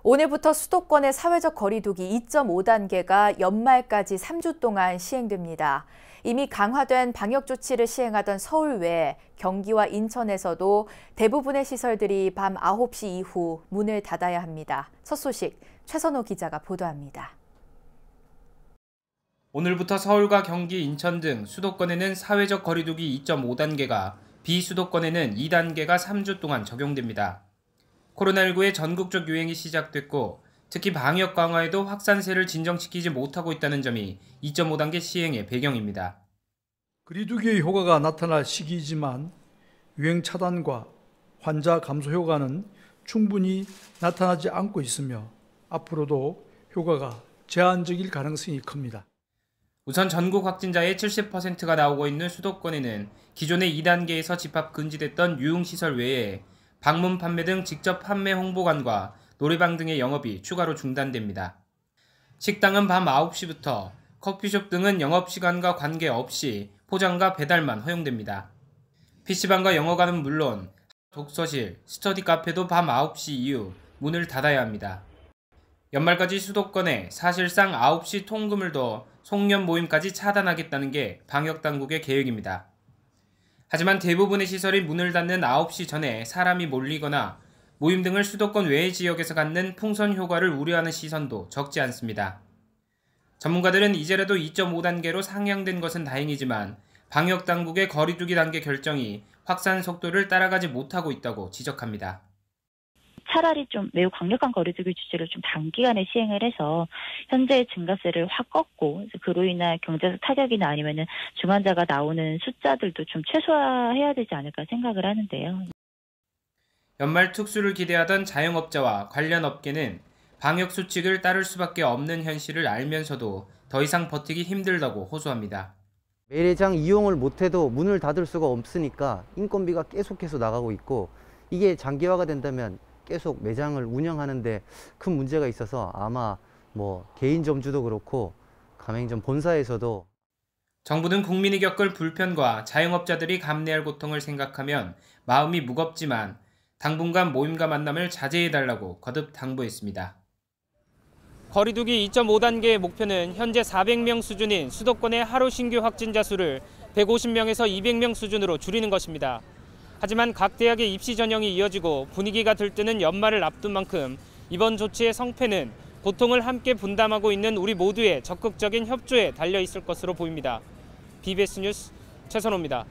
오늘부터 수도권의 사회적 거리두기 2.5단계가 연말까지 3주 동안 시행됩니다. 이미 강화된 방역 조치를 시행하던 서울 외 경기와 인천에서도 대부분의 시설들이 밤 9시 이후 문을 닫아야 합니다. 첫 소식 최선호 기자가 보도합니다. 오늘부터 서울과 경기, 인천 등 수도권에는 사회적 거리두기 2.5단계가, 비수도권에는 2단계가 3주 동안 적용됩니다. 코로나19의 전국적 유행이 시작됐고 특히 방역 강화에도 확산세를 진정시키지 못하고 있다는 점이 2.5단계 시행의 배경입니다. 거리두기의 효과가 나타날 시기이지만 유행 차단과 환자 감소 효과는 충분히 나타나지 않고 있으며 앞으로도 효과가 제한적일 가능성이 큽니다. 우선 전국 확진자의 70%가 나오고 있는 수도권에는 기존의 2단계에서 집합 금지됐던 유흥시설 외에 방문 판매 등 직접 판매 홍보관과 노래방 등의 영업이 추가로 중단됩니다. 식당은 밤 9시부터, 커피숍 등은 영업시간과 관계없이 포장과 배달만 허용됩니다. PC방과 영어관은 물론 독서실, 스터디 카페도 밤 9시 이후 문을 닫아야 합니다. 연말까지 수도권에 사실상 9시 통금을 둬 송년 모임까지 차단하겠다는 게 방역당국의 계획입니다. 하지만 대부분의 시설이 문을 닫는 9시 전에 사람이 몰리거나 모임 등을 수도권 외의 지역에서 갖는 풍선 효과를 우려하는 시선도 적지 않습니다. 전문가들은 이제라도 2.5단계로 상향된 것은 다행이지만 방역당국의 거리두기 단계 결정이 확산 속도를 따라가지 못하고 있다고 지적합니다. 차라리 좀 매우 강력한 거리두기 조치를 좀 단기간에 시행을 해서 현재의 증가세를 확 꺾고 그로 인한 경제적 타격이나 아니면은 중환자가 나오는 숫자들도 좀 최소화해야 되지 않을까 생각을 하는데요. 연말 특수를 기대하던 자영업자와 관련 업계는 방역 수칙을 따를 수밖에 없는 현실을 알면서도 더 이상 버티기 힘들다고 호소합니다. 매장 이용을 못해도 문을 닫을 수가 없으니까 인건비가 계속해서 나가고 있고 이게 장기화가 된다면 계속 매장을 운영하는데 큰 문제가 있어서 아마 개인점주도 그렇고 가맹점 본사에서도 정부는 국민이 겪을 불편과 자영업자들이 감내할 고통을 생각하면 마음이 무겁지만 당분간 모임과 만남을 자제해달라고 거듭 당부했습니다. 거리두기 2.5단계의 목표는 현재 400명 수준인 수도권의 하루 신규 확진자 수를 150명에서 200명 수준으로 줄이는 것입니다. 하지만 각 대학의 입시 전형이 이어지고 분위기가 들뜨는 연말을 앞둔 만큼 이번 조치의 성패는 고통을 함께 분담하고 있는 우리 모두의 적극적인 협조에 달려 있을 것으로 보입니다. BBS 뉴스 최선호입니다.